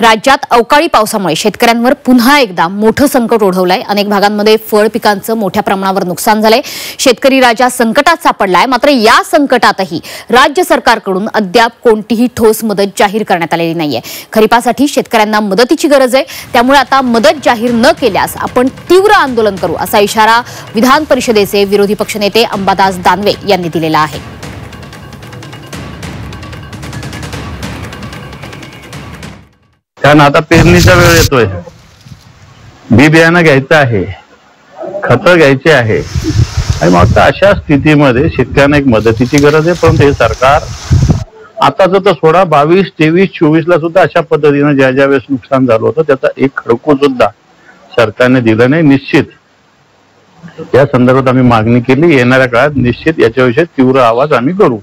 राज्यात अवकाळी पावसामुळे शेतकऱ्यांवर पुन्हा एकदा मोठं संकट ओढवलंय। अनेक भागांमध्ये फळ पिकांचं मोठ्या प्रमाणावर नुकसान झालंय। शेतकरी राजा संकटात सापडलाय। मात्र या संकटातही राज्य सरकारकडून अद्याप कोणतीही ठोस मदत जाहीर करण्यात आलेली नाहीये। खरीपासाठी शेतकऱ्यांना मदतीची गरज आहे, त्यामुळे आता मदत जाहीर न केल्यास आपण तीव्र आंदोलन करू, असा इशारा विधान परिषदेचे विरोधी पक्षनेते अंबादास दानवे यांनी दिलेला आहे। कारण आता पेरणीचा वेळ येतोय, बी बियाणं घ्यायचं आहे, खतं घ्यायची आहे आणि मग अशा स्थितीमध्ये शेतकऱ्यांना एक मदतीची गरज आहे। परंतु हे सरकार आताच तर सोडा 22, 23, 24 ला सुद्धा अशा पद्धतीने ज्या ज्या वेळेस नुकसान झालं होतं त्याचा एक खडकू सुद्धा सरकारने दिलं नाही। निश्चित या संदर्भात आम्ही मागणी केली, येणाऱ्या काळात निश्चित याच्याविषयी तीव्र आवाज आम्ही करू।